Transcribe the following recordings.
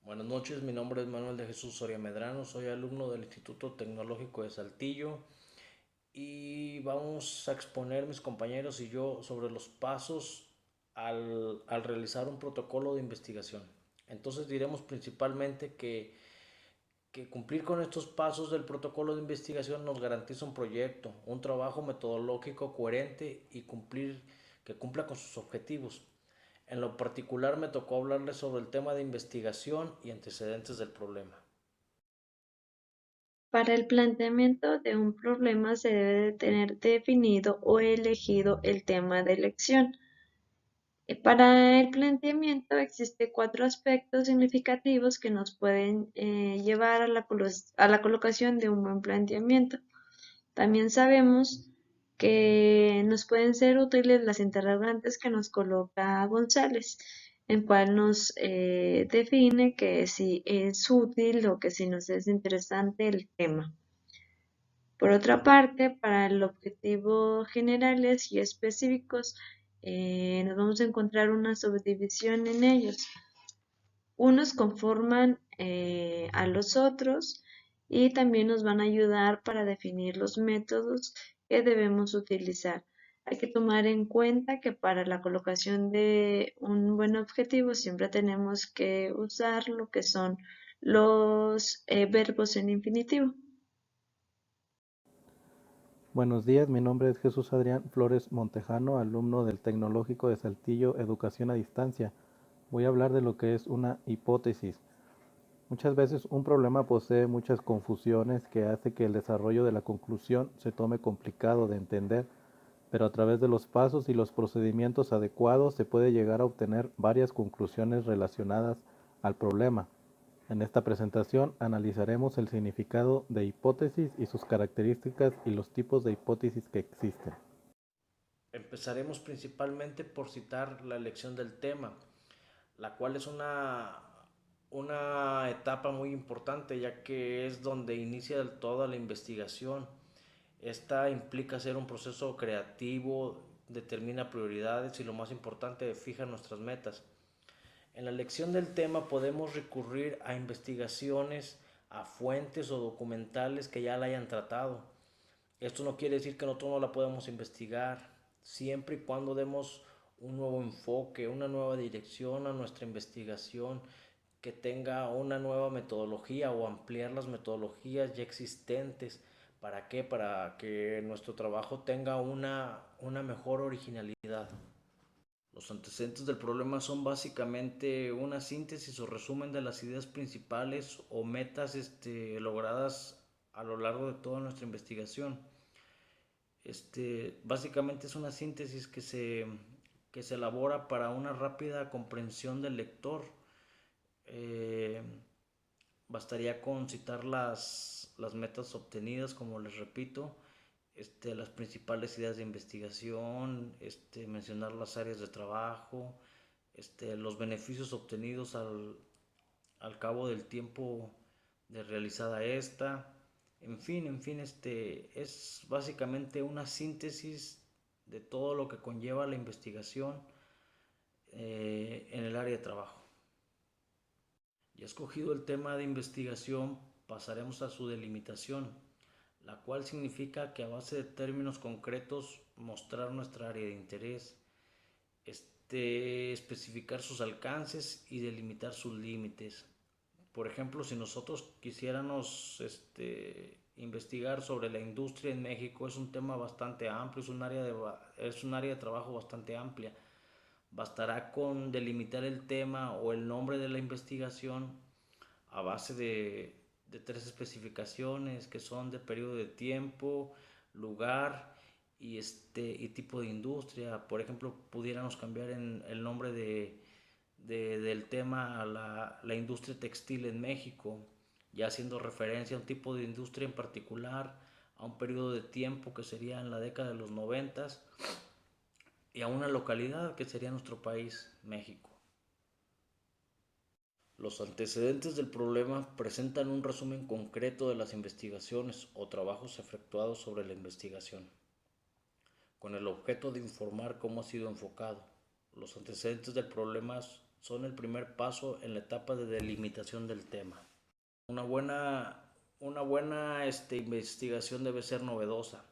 Buenas noches, mi nombre es Manuel de Jesús Soria Medrano, soy alumno del Instituto Tecnológico de Saltillo y vamos a exponer mis compañeros y yo sobre los pasos al realizar un protocolo de investigación. Entonces diremos principalmente que cumplir con estos pasos del protocolo de investigación nos garantiza un proyecto, un trabajo metodológico coherente y que cumpla con sus objetivos. En lo particular me tocó hablarles sobre el tema de investigación y antecedentes del problema. Para el planteamiento de un problema se debe de tener definido o elegido el tema de elección. Para el planteamiento existen cuatro aspectos significativos que nos pueden llevar a la colocación de un buen planteamiento. También sabemos que nos pueden ser útiles las interrogantes que nos coloca González, en cual nos define que si es útil o que si nos es interesante el tema. Por otra parte, para el objetivo generales y específicos, nos vamos a encontrar una subdivisión en ellos. Unos conforman a los otros y también nos van a ayudar para definir los métodos que debemos utilizar. Hay que tomar en cuenta que para la colocación de un buen objetivo siempre tenemos que usar lo que son los verbos en infinitivo. Buenos días, mi nombre es Jesús Adrián Flores Montejano, alumno del Tecnológico de Saltillo, Educación a Distancia. Voy a hablar de lo que es una hipótesis. Muchas veces un problema posee muchas confusiones que hace que el desarrollo de la conclusión se tome complicado de entender, pero a través de los pasos y los procedimientos adecuados se puede llegar a obtener varias conclusiones relacionadas al problema. En esta presentación analizaremos el significado de hipótesis y sus características y los tipos de hipótesis que existen. Empezaremos principalmente por citar la elección del tema, la cual es una etapa muy importante ya que es donde inicia toda la investigación. Esta implica hacer un proceso creativo, determina prioridades y lo más importante, fija nuestras metas. En la elección del tema podemos recurrir a investigaciones, a fuentes o documentales que ya la hayan tratado. Esto no quiere decir que nosotros no la podemos investigar, siempre y cuando demos un nuevo enfoque, una nueva dirección a nuestra investigación, que tenga una nueva metodología o ampliar las metodologías ya existentes. ¿Para qué? Para que nuestro trabajo tenga una mejor originalidad. Los antecedentes del problema son básicamente una síntesis o resumen de las ideas principales o metas logradas a lo largo de toda nuestra investigación. Básicamente es una síntesis que se elabora para una rápida comprensión del lector. Eh, Bastaría con citar las metas obtenidas, como les repito, las principales ideas de investigación, mencionar las áreas de trabajo, los beneficios obtenidos al cabo del tiempo de realizada esta. En fin, es básicamente una síntesis de todo lo que conlleva la investigación en el área de trabajo. Ya escogido el tema de investigación, pasaremos a su delimitación, la cual significa que a base de términos concretos mostrar nuestra área de interés, especificar sus alcances y delimitar sus límites. Por ejemplo, si nosotros quisiéramos investigar sobre la industria en México, es un tema bastante amplio, es un área de trabajo bastante amplia. Bastará con delimitar el tema o el nombre de la investigación a base de tres especificaciones que son de periodo de tiempo, lugar y tipo de industria. Por ejemplo, pudiéramos cambiar el nombre del tema a la industria textil en México, ya haciendo referencia a un tipo de industria en particular, a un periodo de tiempo que sería en la década de los noventas y a una localidad que sería nuestro país, México. Los antecedentes del problema presentan un resumen concreto de las investigaciones o trabajos efectuados sobre la investigación, con el objeto de informar cómo ha sido enfocado. Los antecedentes del problema son el primer paso en la etapa de delimitación del tema. Una buena investigación debe ser novedosa,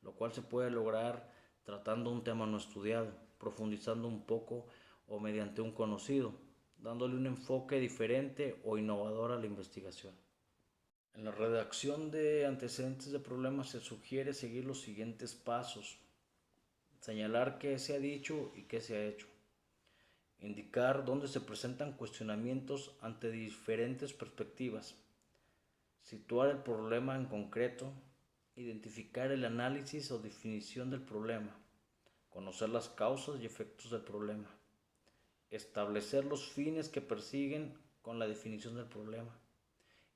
lo cual se puede lograr tratando un tema no estudiado, profundizando un poco o mediante un conocido, dándole un enfoque diferente o innovador a la investigación. En la redacción de antecedentes de problemas se sugiere seguir los siguientes pasos: señalar qué se ha dicho y qué se ha hecho, indicar dónde se presentan cuestionamientos ante diferentes perspectivas, situar el problema en concreto, identificar el análisis o definición del problema, conocer las causas y efectos del problema, establecer los fines que persiguen con la definición del problema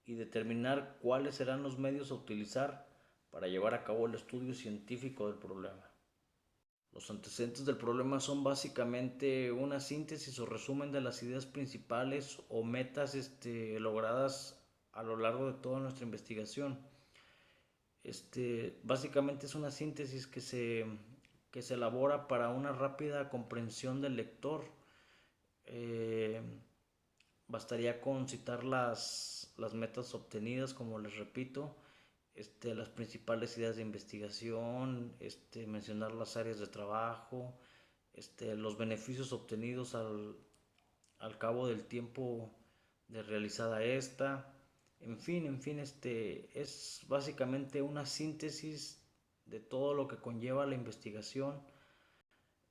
y determinar cuáles serán los medios a utilizar para llevar a cabo el estudio científico del problema. Los antecedentes del problema son básicamente una síntesis o resumen de las ideas principales o metas logradas a lo largo de toda nuestra investigación. Básicamente es una síntesis que se elabora para una rápida comprensión del lector. Eh, Bastaría con citar las metas obtenidas, como les repito, las principales ideas de investigación, mencionar las áreas de trabajo, los beneficios obtenidos al cabo del tiempo de realizada esta. En fin, es básicamente una síntesis de todo lo que conlleva la investigación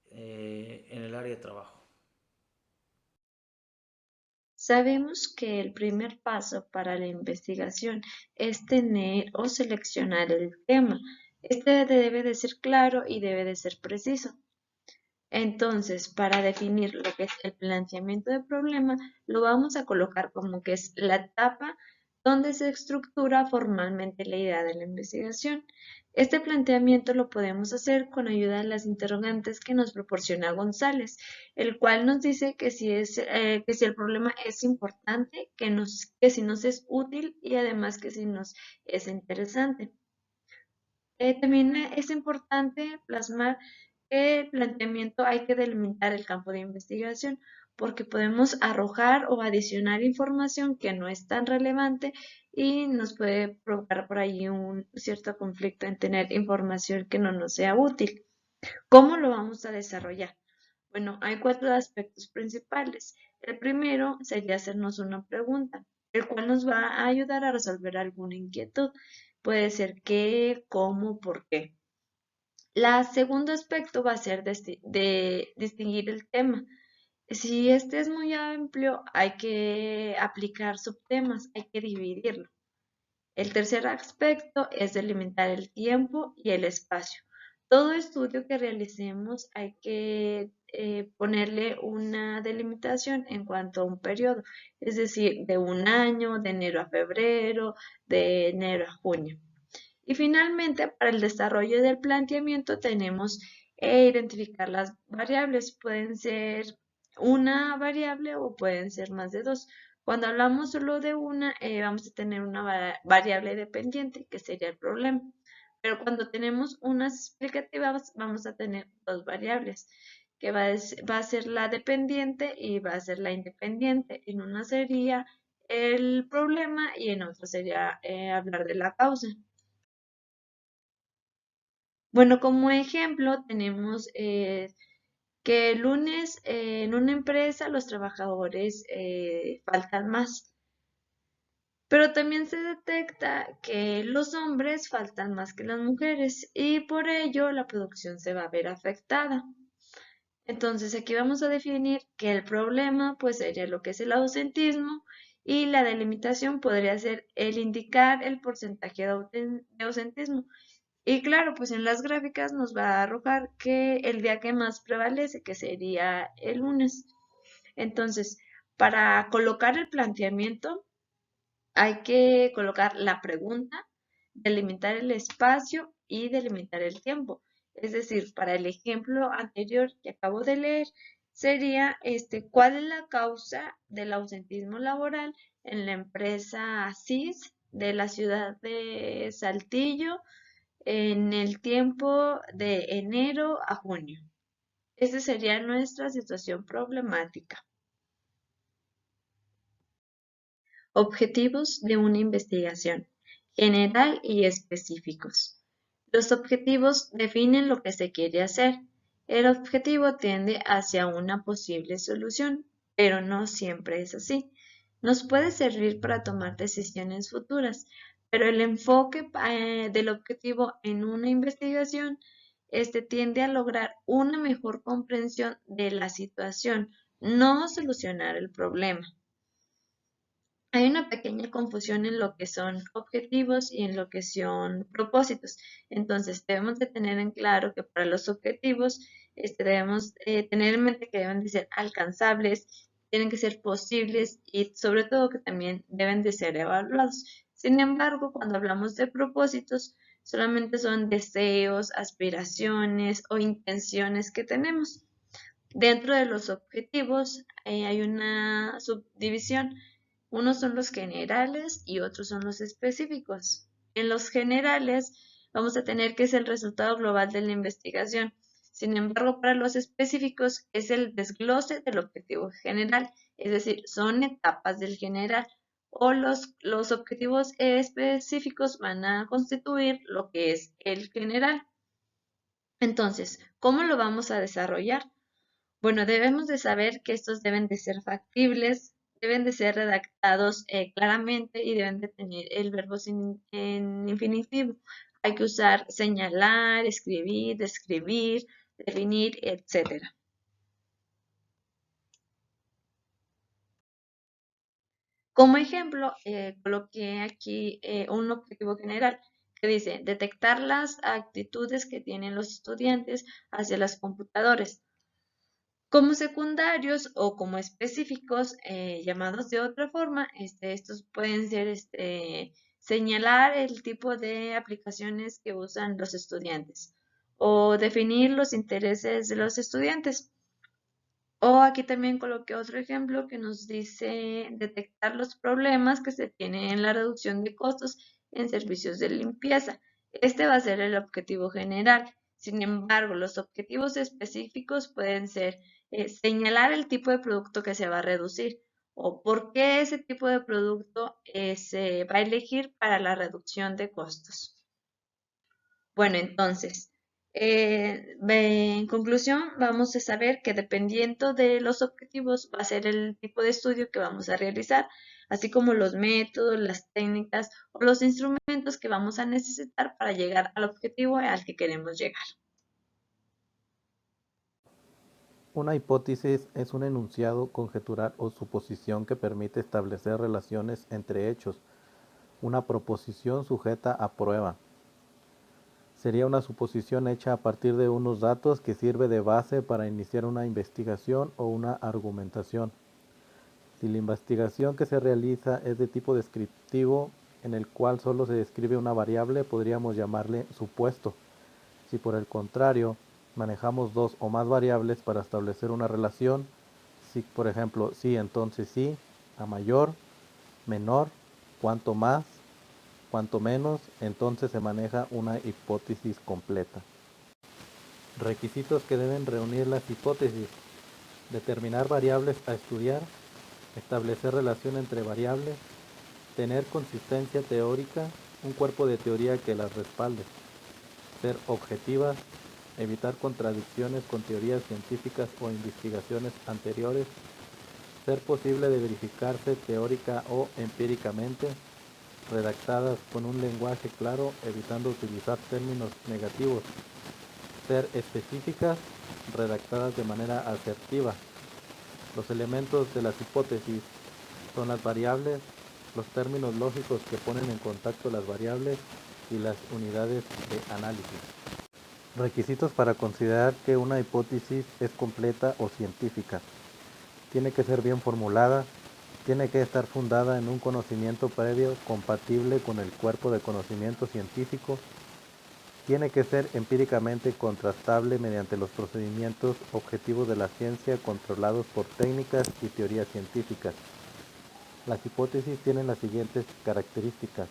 en el área de trabajo. Sabemos que el primer paso para la investigación es tener o seleccionar el tema. Este debe de ser claro y debe de ser preciso. Entonces, para definir lo que es el planteamiento del problema, lo vamos a colocar como que es la etapa donde se estructura formalmente la idea de la investigación. Este planteamiento lo podemos hacer con ayuda de las interrogantes que nos proporciona González, el cual nos dice que si el problema es importante, que si nos es útil y además que si nos es interesante. También es importante plasmar que el planteamiento hay que delimitar el campo de investigación porque podemos arrojar o adicionar información que no es tan relevante y nos puede provocar por ahí un cierto conflicto en tener información que no nos sea útil. ¿Cómo lo vamos a desarrollar? Bueno, hay 4 aspectos principales. El primero sería hacernos una pregunta, el cual nos va a ayudar a resolver alguna inquietud. Puede ser qué, cómo, por qué. El segundo aspecto va a ser de distinguir el tema. Si este es muy amplio, hay que aplicar subtemas, hay que dividirlo. El tercer aspecto es delimitar el tiempo y el espacio. Todo estudio que realicemos hay que ponerle una delimitación en cuanto a un periodo, es decir, de un año, de enero a febrero, de enero a junio. Y finalmente, para el desarrollo del planteamiento tenemos identificar las variables. Pueden ser una variable o pueden ser más de dos. Cuando hablamos solo de una, vamos a tener una variable dependiente, que sería el problema. Pero cuando tenemos unas explicativas, vamos a tener dos variables, que va a ser la dependiente y va a ser la independiente. En una sería el problema y en otra sería hablar de la causa. Bueno, como ejemplo, tenemos que el lunes en una empresa los trabajadores faltan más, pero también se detecta que los hombres faltan más que las mujeres y por ello la producción se va a ver afectada. Entonces aquí vamos a definir que el problema pues sería lo que es el ausentismo y la delimitación podría ser el indicar el porcentaje de ausentismo. Y claro, pues en las gráficas nos va a arrojar que el día que más prevalece, que sería el lunes. Entonces, para colocar el planteamiento, hay que colocar la pregunta, delimitar el espacio y delimitar el tiempo. Es decir, para el ejemplo anterior que acabo de leer, sería ¿cuál es la causa del ausentismo laboral en la empresa CIS de la ciudad de Saltillo en el tiempo de enero a junio? Esa sería nuestra situación problemática. Objetivos de una investigación: general y específicos. Los objetivos definen lo que se quiere hacer. El objetivo tiende hacia una posible solución, pero no siempre es así. Nos puede servir para tomar decisiones futuras, pero el enfoque del objetivo en una investigación tiende a lograr una mejor comprensión de la situación, no solucionar el problema. Hay una pequeña confusión en lo que son objetivos y en lo que son propósitos. Entonces, debemos de tener en claro que para los objetivos debemos tener en mente que deben de ser alcanzables, tienen que ser posibles y sobre todo que también deben de ser evaluados. Sin embargo, cuando hablamos de propósitos, solamente son deseos, aspiraciones o intenciones que tenemos. Dentro de los objetivos hay una subdivisión. Unos son los generales y otros son los específicos. En los generales vamos a tener que es el resultado global de la investigación. Sin embargo, para los específicos es el desglose del objetivo general, es decir, son etapas del general. O los objetivos específicos van a constituir lo que es el general. Entonces, ¿cómo lo vamos a desarrollar? Bueno, debemos de saber que estos deben de ser factibles, deben de ser redactados claramente y deben de tener el verbo en infinitivo. Hay que usar señalar, escribir, describir, definir, etc. Como ejemplo, coloqué aquí un objetivo general que dice detectar las actitudes que tienen los estudiantes hacia las computadoras. Como secundarios o como específicos, llamados de otra forma, estos pueden ser señalar el tipo de aplicaciones que usan los estudiantes o definir los intereses de los estudiantes. O aquí también coloqué otro ejemplo que nos dice detectar los problemas que se tienen en la reducción de costos en servicios de limpieza. Este va a ser el objetivo general. Sin embargo, los objetivos específicos pueden ser señalar el tipo de producto que se va a reducir o por qué ese tipo de producto se va a elegir para la reducción de costos. Bueno, entonces, en conclusión, vamos a saber que dependiendo de los objetivos va a ser el tipo de estudio que vamos a realizar, así como los métodos, las técnicas o los instrumentos que vamos a necesitar para llegar al objetivo al que queremos llegar. Una hipótesis es un enunciado conjetural o suposición que permite establecer relaciones entre hechos. Una proposición sujeta a prueba. Sería una suposición hecha a partir de unos datos que sirve de base para iniciar una investigación o una argumentación. Si la investigación que se realiza es de tipo descriptivo, en el cual solo se describe una variable, podríamos llamarle supuesto. Si por el contrario manejamos dos o más variables para establecer una relación, si por ejemplo sí, entonces sí, a mayor, menor, cuanto más, cuanto menos, entonces se maneja una hipótesis completa. Requisitos que deben reunir las hipótesis: determinar variables a estudiar, establecer relación entre variables, tener consistencia teórica, un cuerpo de teoría que las respalde, ser objetivas, evitar contradicciones con teorías científicas o investigaciones anteriores, ser posible de verificarse teórica o empíricamente, redactadas con un lenguaje claro, evitando utilizar términos negativos, ser específicas, redactadas de manera asertiva. Los elementos de las hipótesis son las variables, los términos lógicos que ponen en contacto las variables y las unidades de análisis. Requisitos para considerar que una hipótesis es completa o científica: tiene que ser bien formulada, tiene que estar fundada en un conocimiento previo compatible con el cuerpo de conocimiento científico, tiene que ser empíricamente contrastable mediante los procedimientos objetivos de la ciencia controlados por técnicas y teorías científicas. Las hipótesis tienen las siguientes características: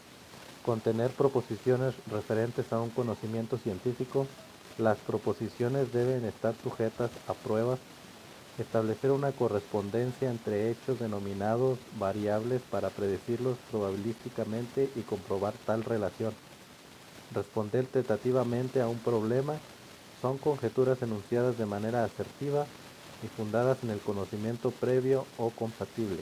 contener proposiciones referentes a un conocimiento científico. Las proposiciones deben estar sujetas a pruebas. Establecer una correspondencia entre hechos denominados variables para predecirlos probabilísticamente y comprobar tal relación. Responder tentativamente a un problema son conjeturas enunciadas de manera asertiva y fundadas en el conocimiento previo o compatible.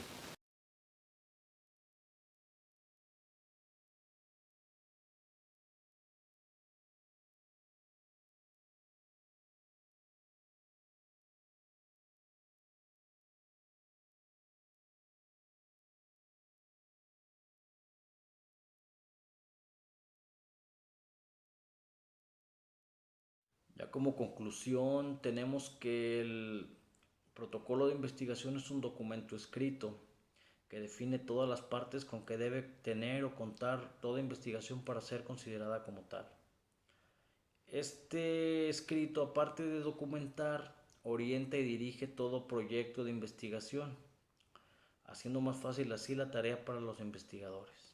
Ya como conclusión, tenemos que el protocolo de investigación es un documento escrito que define todas las partes con que debe tener o contar toda investigación para ser considerada como tal. Este escrito, aparte de documentar, orienta y dirige todo proyecto de investigación, haciendo más fácil así la tarea para los investigadores.